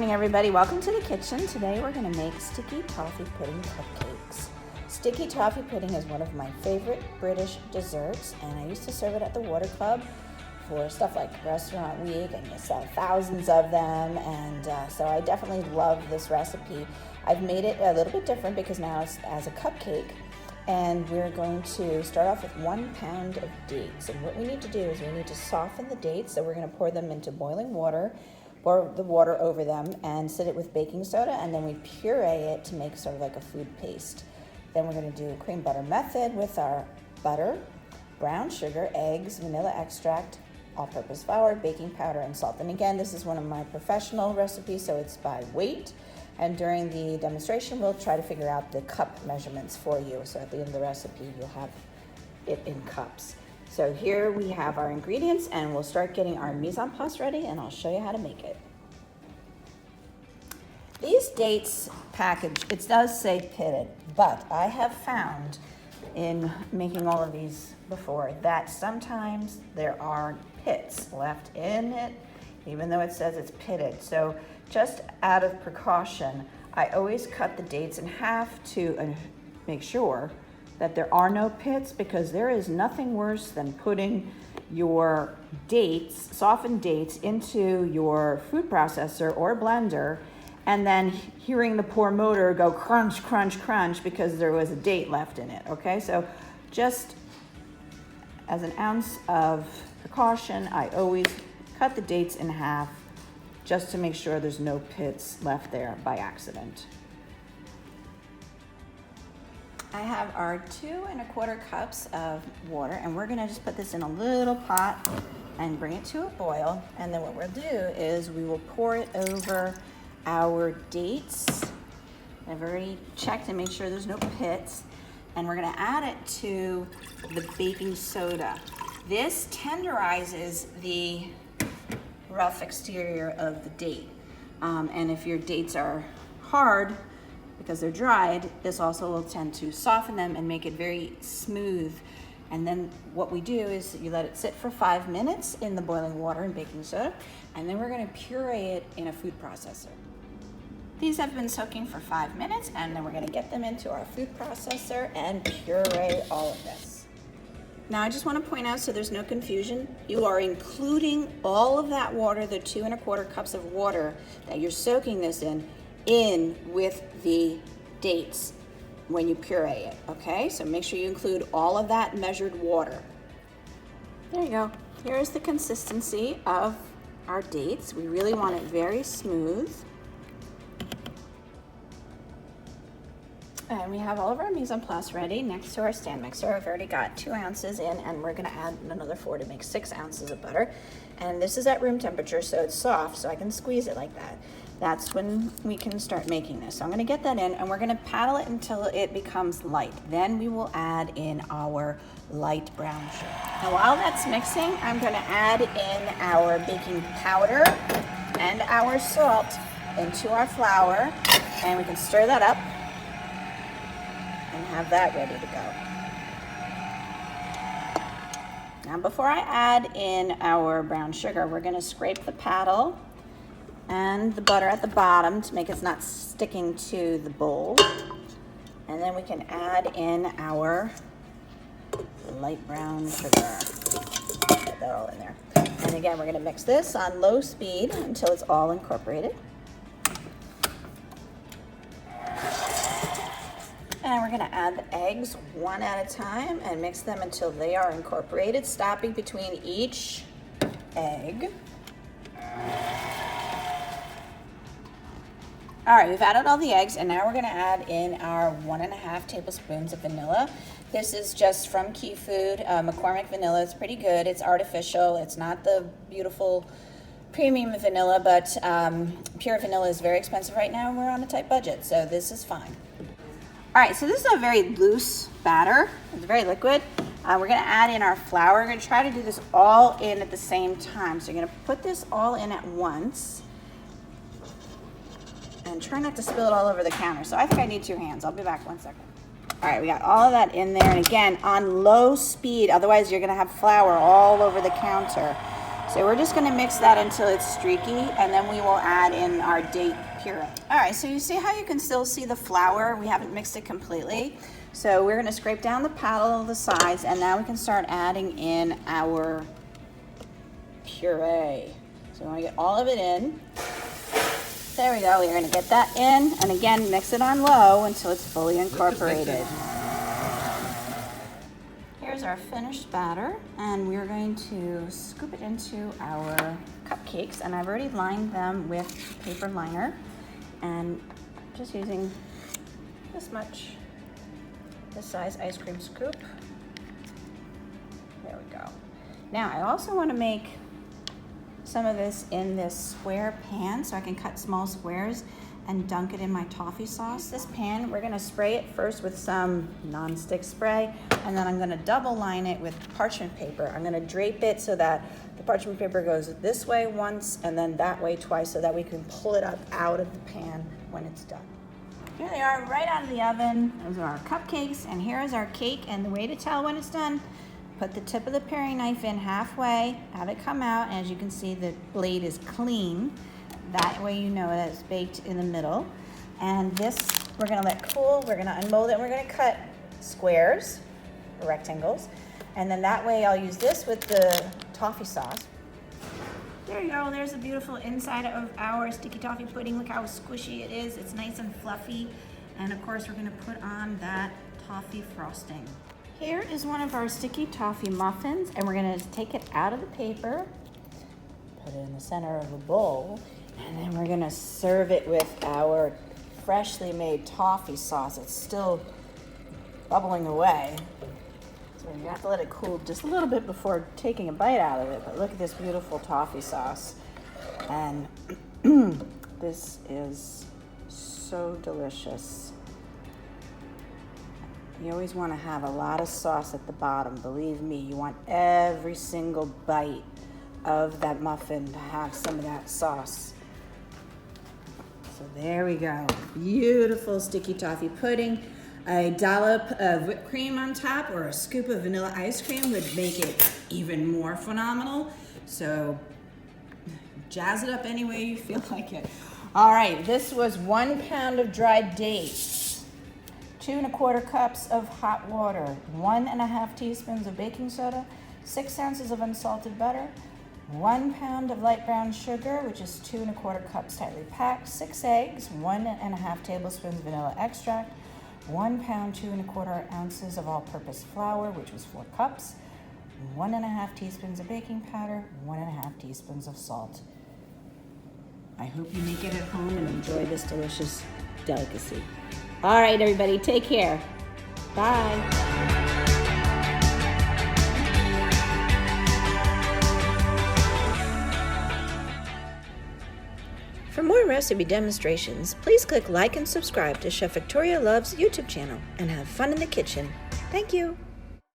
morning, everybody. Welcome to the kitchen. Today we're going to make sticky toffee pudding cupcakes. Sticky toffee pudding is one of my favorite British desserts, and I used to serve it at the Water Club for stuff like Restaurant Week, and you sell thousands of them, and so I definitely love this recipe. I've made it a little bit different because now it's as a cupcake, and we're going to start off with 1 pound of dates. And what we need to do is we need to soften the dates, so we're going to pour them into boiling water, pour the water over them, and set it with baking soda, and then we puree it to make sort of like a food paste. Then we're going to do cream butter method with our butter, brown sugar, eggs, vanilla extract, all-purpose flour, baking powder, and salt. And again, this is one of my professional recipes, so it's by weight. And during the demonstration, we'll try to figure out the cup measurements for you. So at the end of the recipe, you'll have it in cups. So here we have our ingredients, and we'll start getting our mise en place ready, and I'll show you how to make it. These dates package, it does say pitted, but I have found in making all of these before that sometimes there are pits left in it, even though it says it's pitted. So just out of precaution, I always cut the dates in half to make sure that there are no pits, because there is nothing worse than putting your dates, softened dates, into your food processor or blender and then hearing the poor motor go crunch, crunch, crunch because there was a date left in it, okay? So just as an ounce of precaution, I always cut the dates in half just to make sure there's no pits left there by accident. I have our 2 1/4 cups of water, and we're gonna just put this in a little pot and bring it to a boil. And then what we'll do is we will pour it over our dates. I've already checked and made sure there's no pits. And we're gonna add it to the baking soda. This tenderizes the rough exterior of the date. And if your dates are hard, because they're dried, this also will tend to soften them and make it very smooth. And then what we do is you let it sit for 5 minutes in the boiling water and baking soda, and then we're gonna puree it in a food processor. These have been soaking for 5 minutes, and then we're gonna get them into our food processor and puree all of this. Now I just wanna point out, so there's no confusion, you are including all of that water, the 2 1/4 cups of water that you're soaking this in with the dates when you puree it, okay? So make sure you include all of that measured water. There you go. Here's the consistency of our dates. We really want it very smooth. And we have all of our mise en place ready next to our stand mixer. I've already got 2 ounces in, and we're gonna add another 4 to make 6 ounces of butter. And this is at room temperature, so it's soft, so I can squeeze it like that. That's when we can start making this. So I'm gonna get that in, and we're gonna paddle it until it becomes light. Then we will add in our light brown sugar. Now while that's mixing, I'm gonna add in our baking powder and our salt into our flour, and we can stir that up and have that ready to go. Now before I add in our brown sugar, we're gonna scrape the paddle and the butter at the bottom to make it not sticking to the bowl. And then we can add in our light brown sugar. Get that all in there. And again, we're gonna mix this on low speed until it's all incorporated. And we're gonna add the eggs one at a time and mix them until they are incorporated, stopping between each egg. All right, we've added all the eggs, and now we're gonna add in our 1½ tablespoons of vanilla. This is just from Key Food, McCormick vanilla. It's pretty good. It's artificial. It's not the beautiful premium vanilla, but pure vanilla is very expensive right now, and we're on a tight budget, so this is fine. All right, so this is a very loose batter. It's very liquid. We're gonna add in our flour. We're gonna try to do this all in at the same time. So you're gonna put this all in at once and try not to spill it all over the counter. So I think I need 2 hands. I'll be back 1 second. All right, we got all of that in there. And again, on low speed, otherwise you're gonna have flour all over the counter. So we're just gonna mix that until it's streaky, and then we will add in our date puree. All right, so you see how you can still see the flour? We haven't mixed it completely. So we're gonna scrape down the paddle of the sides, and now we can start adding in our puree. So we wanna get all of it in. There we go, we're gonna get that in, and again, mix it on low until it's fully incorporated. Here's our finished batter, and we're going to scoop it into our cupcakes, and I've already lined them with paper liner, and just using this much, this size ice cream scoop. There we go. Now I also want to make some of this in this square pan so I can cut small squares and dunk it in my toffee sauce. This pan, we're gonna spray it first with some non-stick spray, and then I'm gonna double line it with parchment paper. I'm gonna drape it so that the parchment paper goes this way once and then that way twice, so that we can pull it up out of the pan when it's done. Here they are, right out of the oven. Those are our cupcakes, and here is our cake. And the way to tell when it's done, put the tip of the paring knife in halfway, have it come out, and as you can see, the blade is clean. That way you know that it's baked in the middle. And this, we're gonna let cool, we're gonna unmold it, and we're gonna cut squares, or rectangles. And then that way I'll use this with the toffee sauce. There you go, there's the beautiful inside of our sticky toffee pudding. Look how squishy it is. It's nice and fluffy. And of course, we're gonna put on that toffee frosting. Here is one of our sticky toffee muffins, and we're gonna take it out of the paper, put it in the center of a bowl, and then we're gonna serve it with our freshly made toffee sauce. It's still bubbling away. So you have to let it cool just a little bit before taking a bite out of it. But look at this beautiful toffee sauce. And this is so delicious. You always wanna have a lot of sauce at the bottom. Believe me, you want every single bite of that muffin to have some of that sauce. So there we go, beautiful sticky toffee pudding. A dollop of whipped cream on top or a scoop of vanilla ice cream would make it even more phenomenal. So jazz it up any way you feel like it. All right, this was 1 pound of dried dates, 2 1/4 cups of hot water, 1 1/2 teaspoons of baking soda, 6 ounces of unsalted butter, 1 pound of light brown sugar, which is 2 1/4 cups tightly packed, 6 eggs, 1 1/2 tablespoons vanilla extract, 1 pound, 2 1/4 ounces of all-purpose flour, which was 4 cups, 1 1/2 teaspoons of baking powder, 1 1/2 teaspoons of salt. I hope you make it at home and enjoy this delicious delicacy. All right, everybody, take care. Bye. For more recipe demonstrations, please click like and subscribe to Chef Victoria Love's YouTube channel and have fun in the kitchen. Thank you.